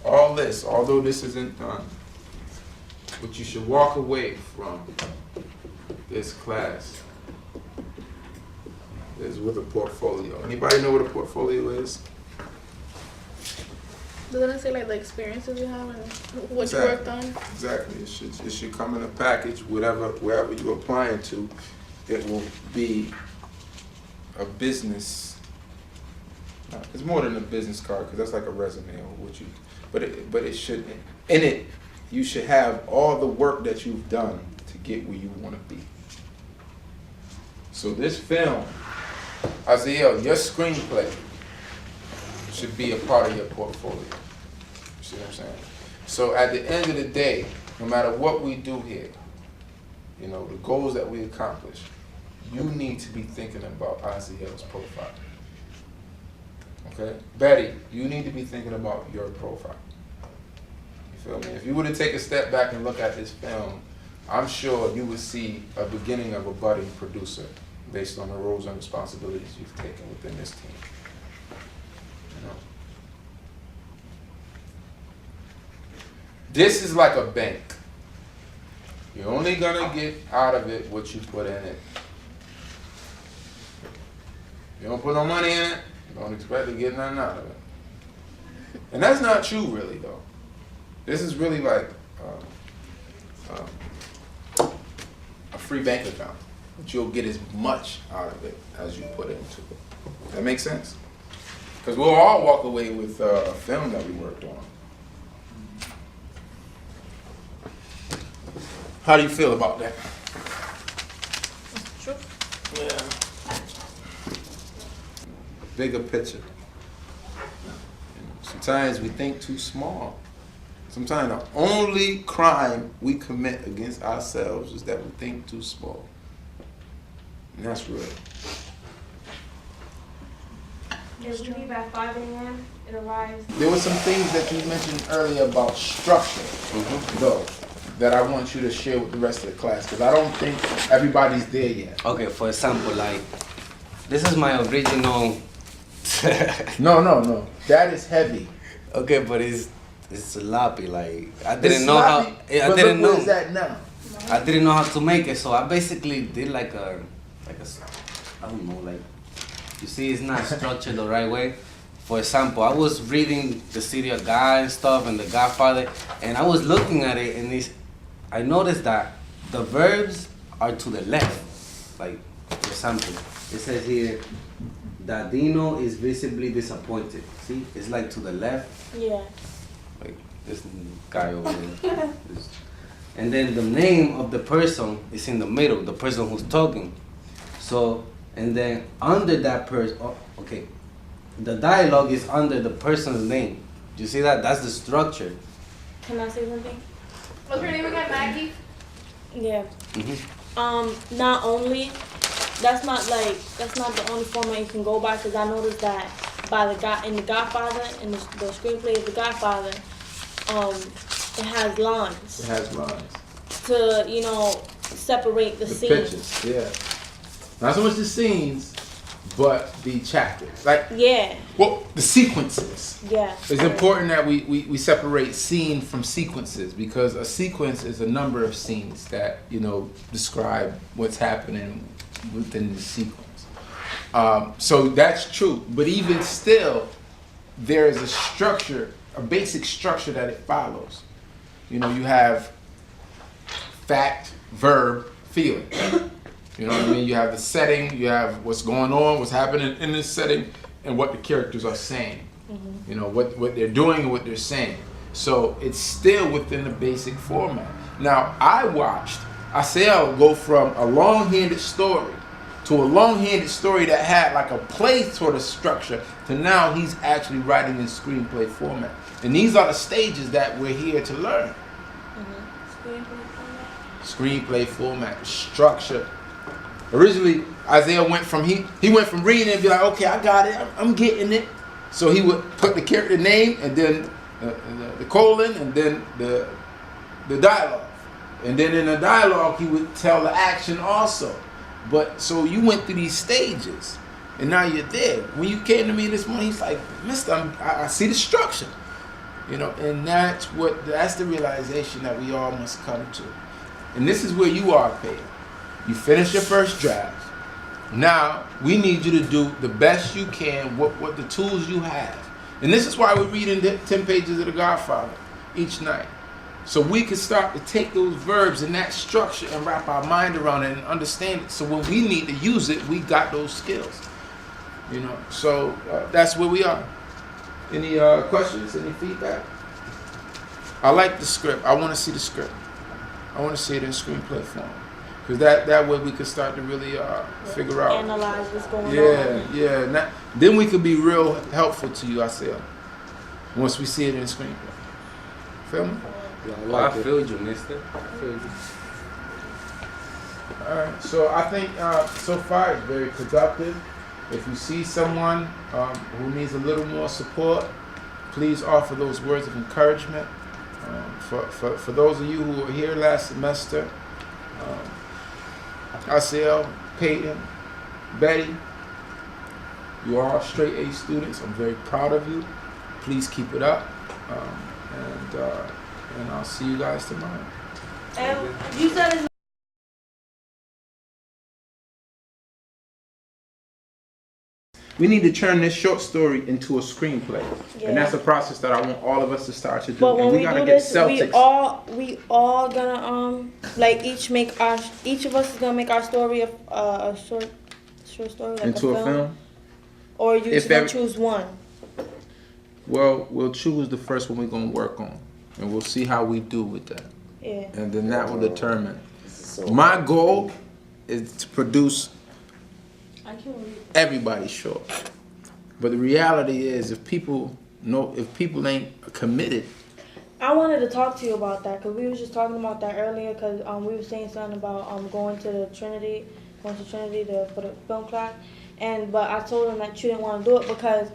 all this, although this isn't done, what you should walk away from this class is with a portfolio. Anybody know what a portfolio is? Doesn't it say like the experiences you have and what you worked on? Exactly. It should come in a package, wherever you're applying to. It will be a business. It's more than a business card because that's like a resume or what you. But it should, in it, you should have all the work that you've done to get where you want to be. So this film, Aziel, your screenplay should be a part of your portfolio. You see what I'm saying? So at the end of the day, no matter what we do here, you know, the goals that we accomplish, you need to be thinking about Aziel's profile. Okay? Betty, you need to be thinking about your profile. You feel me? If you were to take a step back and look at this film, I'm sure you would see a beginning of a budding producer based on the roles and responsibilities you've taken within this team. You know? This is like a bank. You're only gonna get out of it what you put in it. You don't put no money in it, you don't expect to get nothing out of it. And that's not true really though. This is really like a free bank account. But you'll get as much out of it as you put into it. That makes sense? Because we'll all walk away with a film that we worked on. How do you feel about that? True. Yeah. Bigger picture. Sometimes we think too small. Sometimes the only crime we commit against ourselves is that we think too small. And that's real. Yeah, we leave at 5 a.m. It arrives. There were some things that you mentioned earlier about structure, though, that I want you to share with the rest of the class, because I don't think everybody's there yet. Okay, for example, like, this is my original... No. That is heavy. Okay, but it's sloppy, like, I It's didn't know how... sloppy, I but didn't look, know. where's that now? I didn't know how to make it, so I basically did like a, I don't know, like, you see it's not structured the right way. For example, I was reading The City of God and stuff and The Godfather, and I was looking at it and I noticed that the verbs are to the left. Like, for example, it says here that Dino is visibly disappointed. See, it's like to the left. Yeah. Like this guy over there. And then the name of the person is in the middle, the person who's talking. So, and then under that person, okay, the dialogue is under the person's name. Do you see that? That's the structure. Can I say something? What's your name again, Maggie? Yeah. Mm-hmm. Not only, that's not the only format you can go by, because I noticed that by in The Godfather, in the screenplay of The Godfather, it has lines. It has lines. To, you know, separate the scenes. Pictures, yeah. Not so much the scenes, but the chapters. Like, Yeah. well, the sequences. Yeah. It's important that we separate scene from sequences, because a sequence is a number of scenes that, you know, describe what's happening within the sequence. So that's true. But even still, there is a structure, a basic structure that it follows. You know, you have fact, verb, feeling. You know what I mean? You have the setting, you have what's going on, what's happening in this setting, and what the characters are saying. Mm-hmm. You know, what they're doing and what they're saying. So it's still within the basic format. Now, I watched Aziel go from a long-handed story to a long-handed story that had like a play sort of structure to now he's actually writing in screenplay format. And these are the stages that we're here to learn. Screenplay format, structure. Originally, Aziel went from he went from reading and be like, okay, I got it, I'm getting it. So he would put the character name and then the colon and then the dialogue, and then in the dialogue he would tell the action also. But so you went through these stages, and now you're there. When you came to me this morning, he's like, Mister, I see the structure. You know, and that's the realization that we all must come to. And this is where you are, Peyton. You finish your first draft. Now we need you to do the best you can what the tools you have. And this is why we're reading 10 pages of The Godfather each night. So we can start to take those verbs and that structure and wrap our mind around it and understand it. So when we need to use it, we got those skills. You know, so that's where we are. Any questions? Any feedback? I like the script. I want to see the script. I want to see it in screenplay form. Because that way we can start to really figure out. Analyze what's going on. Yeah. Then we could be real helpful to you, Asiel, once we see it in screenplay. Feel me? Yeah, I feel you, mister. I feel you. All right. So I think so far it's very productive. If you see someone who needs a little more support, please offer those words of encouragement. For those of you who were here last semester, Asiel, Peyton, Betty, you are all straight A students. I'm very proud of you. Please keep it up. And I'll see you guys tomorrow. And you said it's We need to turn this short story into a screenplay. Yeah. And that's a process that I want all of us to start to do. But when and we gotta do get this, Celtics. we all gonna like each of us is gonna make our story a short story, like into a film. Or you If gonna every- choose one. Well, we'll choose the first one we're gonna work on. And we'll see how we do with that. Yeah. And then that will determine. My goal is to produce I can't read. everybody short. But the reality is if people ain't committed, I wanted to talk to you about that because we were just talking about that earlier because we were saying something about going to Trinity for the film class, but I told them that you didn't want to do it because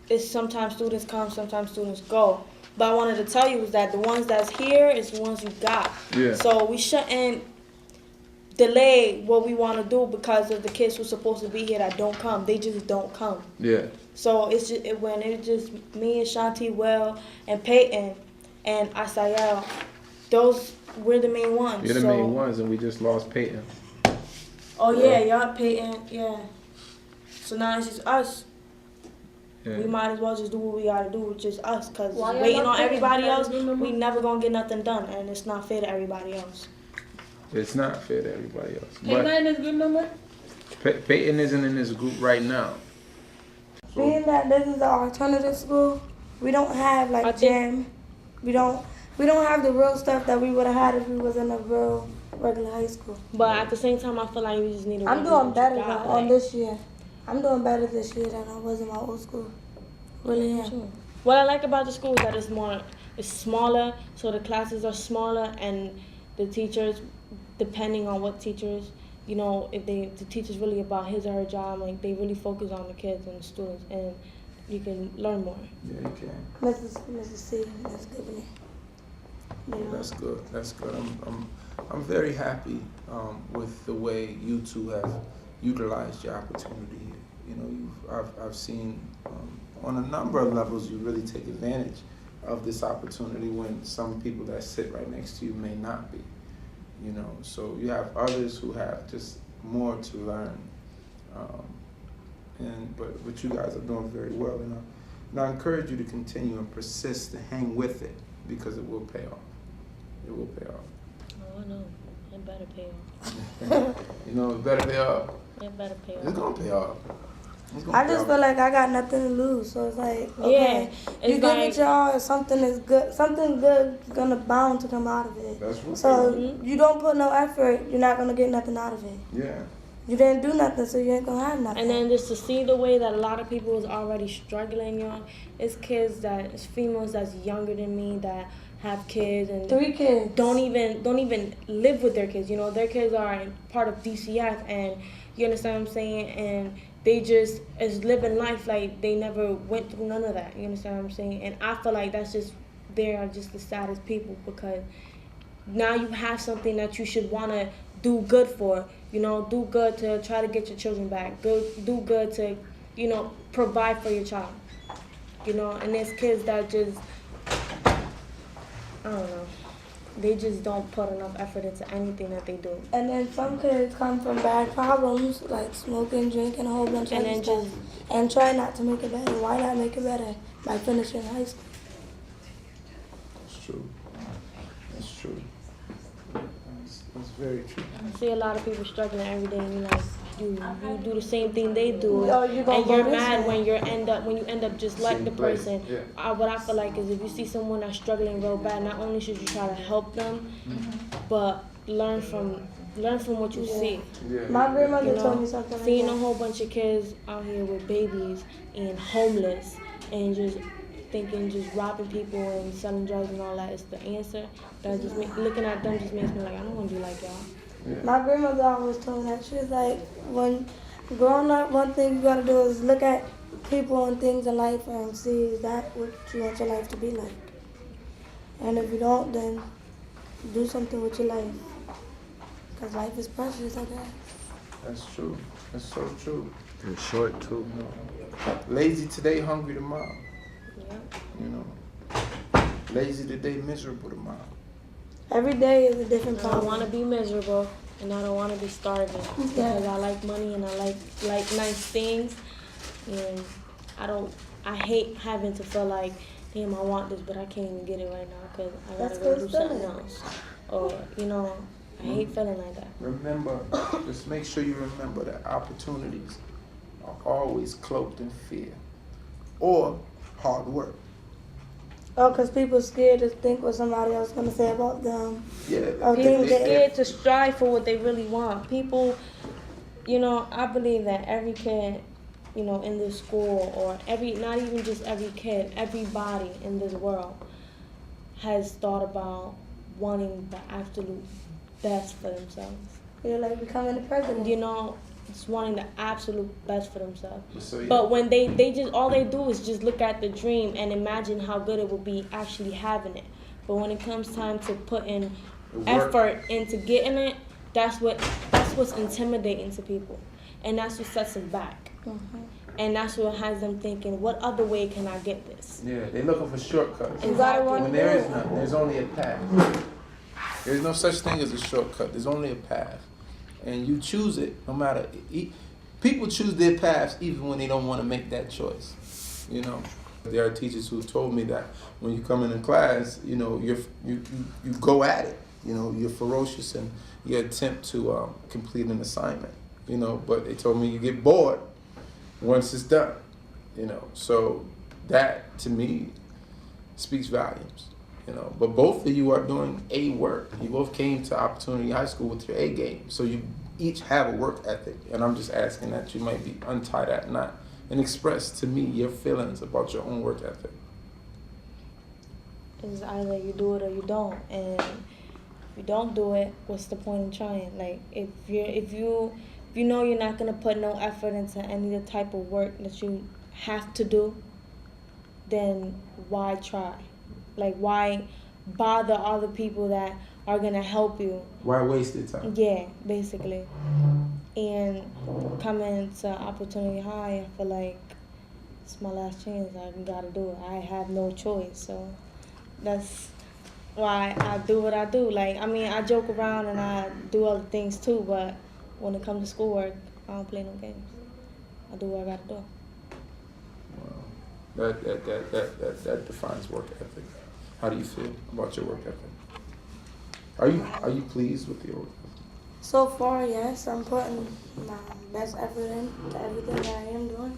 it's sometimes students come, sometimes students go. But I wanted to tell you was that the ones that's here is the ones you got. Yeah. So we shouldn't delay what we want to do because of the kids who's supposed to be here that don't come. They just don't come. yeah. So it's just me and Shanti, Will, and Peyton, and Asiel. Those we're the main ones. You're the main ones, and we just lost Peyton. Oh yeah, y'all Peyton, yeah. So now it's just us. Yeah. We might as well just do what we gotta do, with just us, cause Why y'all waiting not on everybody Peyton? else, we never gonna get nothing done, and it's not fair to everybody else. It's not fair to everybody else. Peyton ain't as good no more? But Peyton isn't in this group right now. Being that this is an alternative school, we don't have I like think- gym. We don't have the real stuff that we would have had if we was in a real regular high school. But at the same time, I feel like we just need to. I'm work doing with better what you now got, on like- this year. I'm doing better this year than I was in my old school. Really am. What I like about the school is that it's smaller, so the classes are smaller, and the teachers, depending on what teachers, if the teacher's really about his or her job, like they really focus on the kids and the students, and you can learn more. Yeah, you can. Mrs. C, that's good with me. Yeah, that's good. That's good. I'm very happy with the way you two have utilized your opportunity here. I've seen on a number of levels you really take advantage of this opportunity when some people that sit right next to you may not be. So you have others who have just more to learn, but you guys are doing very well, and I encourage you to continue and persist and hang with it because it will pay off. It will pay off. Oh, I know. It better pay off. It better pay off. It better pay It's off. gonna pay off. It's gonna I pay just off. feel like I got nothing to lose, so it's like, okay, Yeah, you it's give like it y'all, and something is good, something good is gonna bound to come out of it. That's what. So you don't put no effort, you're not gonna get nothing out of it. Yeah. You didn't do nothing, so you ain't gonna have nothing. And then just to see the way that a lot of people is already struggling, it's kids it's females that's younger than me that have kids and 3 kids. don't even live with their kids. Their kids are part of DCF, and you understand what I'm saying? And they just is living life like they never went through none of that. You understand what I'm saying? And I feel like they are just the saddest people because now you have something that you should want to do good for. Do good to try to get your children back. Do good to, provide for your child. And there's kids that just I don't know. They just don't put enough effort into anything that they do. And then some kids come from bad problems, like smoking, drinking, a whole bunch And of then other stuff, and try not to make it better. Why not make it better by finishing high school? That's true. That's true. That's very true. I see a lot of people struggling every day, and you do the same thing they do, Oh, you gonna and go you're this mad way. when you end up just like Same the place, person. yeah. What I feel like is if you see someone that's struggling real bad, not only should you try to help them, but learn from what you see. Yeah. My grandmother You told know, me something like seeing a that. whole bunch of kids out here with babies and homeless and just thinking just robbing people and selling drugs and all that is the answer. That just looking at them just makes me like I don't want to be like y'all. My grandmother always told me that. She was like, when growing up, one thing you gotta do is look at people and things in life and see is that what you want your life to be like. And if you don't, then do something with your life. Because life is precious, I guess. That's true. That's so true. It's short too. You know, lazy today, hungry tomorrow. Yeah. You know, lazy today, miserable tomorrow. Every day is a different I don't problem. want to be miserable and I don't want to be starving because I like money and I like nice things, and I hate having to feel like, damn, I want this but I can't even get it right now because I gotta That's go good do something feeling. else, or I hate feeling like that. Remember, just make sure you remember that opportunities are always cloaked in fear or hard work. Oh, because people scared to think what somebody else going to say about them. Yeah. Oh, People things that- scared to strive for what they really want. People, I believe that every kid, in this school, or not even just every kid, everybody in this world has thought about wanting the absolute best for themselves. You're like becoming the president. Just wanting the absolute best for themselves. So, yeah. But when they just, all they do is just look at the dream and imagine how good it would be actually having it. But when it comes time to put in The work. effort into getting it, that's what's intimidating to people. And that's what sets them back. And that's what has them thinking, what other way can I get this? Yeah, they're looking for shortcuts. You gotta want When to there do is it. none, there's only a path. There's no such thing as a shortcut. There's only a path. And you choose it no matter. People choose their paths even when they don't want to make that choice. There are teachers who told me that when you come into class, you go at it. You're ferocious in your attempt to complete an assignment. But they told me you get bored once it's done. So that to me speaks volumes. But both of you are doing A work. You both came to Opportunity High School with your A game. So you each have a work ethic. And I'm just asking that you might be untie that knot and express to me your feelings about your own work ethic. It's either you do it or you don't. And if you don't do it, what's the point in trying? Like if you know you're not gonna put no effort into any of the type of work that you have to do, then why try? Like, why bother other people that are going to help you? Why waste your time? Yeah, basically. And coming to Opportunity High, I feel like it's my last chance. I got to do it. I have no choice. So that's why I do what I do. I joke around and I do other things too, but when it comes to schoolwork, I don't play no games. I do what I got to do. Wow. That defines work ethic. How do you feel about your work ethic? Are you pleased with your work ethic? So far, yes, I'm putting my best effort into everything that I am doing.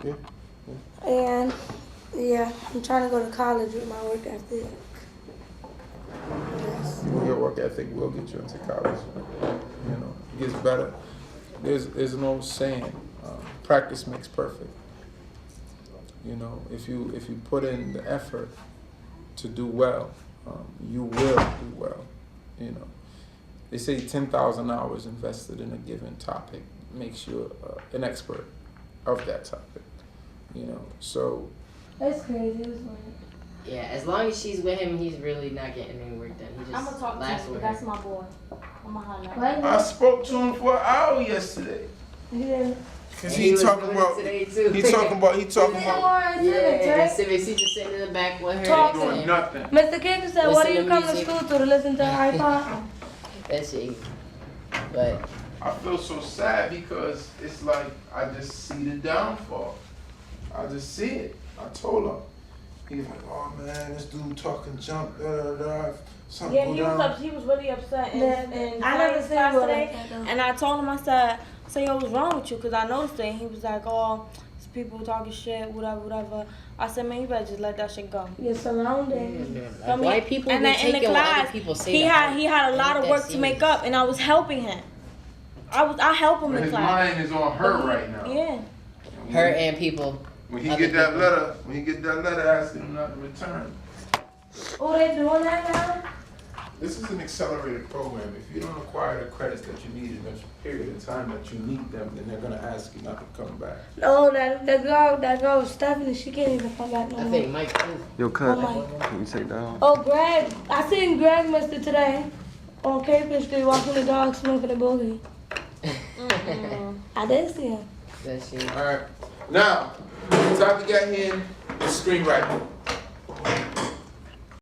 Yeah. And yeah, I'm trying to go to college with my work ethic. Yes. Your work ethic will get you into college. It gets better. There's an old saying, practice makes perfect. If you put in the effort to do well, you will do well. They say 10,000 hours invested in a given topic makes you an expert of that topic. So That's crazy, isn't it? Yeah, as long as she's with him, he's really not getting any work done. He just laughs with her. my boy. I'm gonna holler. Right? I spoke to him for an hour yesterday. He didn't. Cause And he was talking doing it about, today too. he talking about, Yeah, civics. He just sitting in the back with her. Talking. next to doing him. nothing. Mr. King said, what do you Listen to come to music. school to listen to iPod? That shit. But I feel so sad because it's like I just see the downfall. I just see it. I told him. He's like, oh man, this dude talking junk, da da da. Something Yeah, go he was down. he was really upset. And I never seen class him today. like that, though. And I told him, I said, yo, what's wrong with you? Because I noticed it. And he was like, oh, it's people talking shit, whatever. I said, man, you better just let that shit go. Your surroundings. I mean, white people and be then in the taking what class, other people say. he to had heart. he had a Ain't lot of that work to make serious. up, and I was helping him. I help him But in his class. mind is on her right now. Yeah. Her and people. When he Other get that people. letter, asking him not to return. Oh, they doing that now? This is an accelerated program. If you don't acquire the credits that you need in a period of time that you need them, then they're gonna ask you not to come back. No, that girl, Stephanie, she can't even come back no I more. think Mike too. Yo, cut. Oh, Mike. Can you take that off? Oh, Greg, I seen Greg Mister today on Capon Street walking the dog smoking a boogie. I did see him. That shit. All right. Now, time to get in the screenwriting.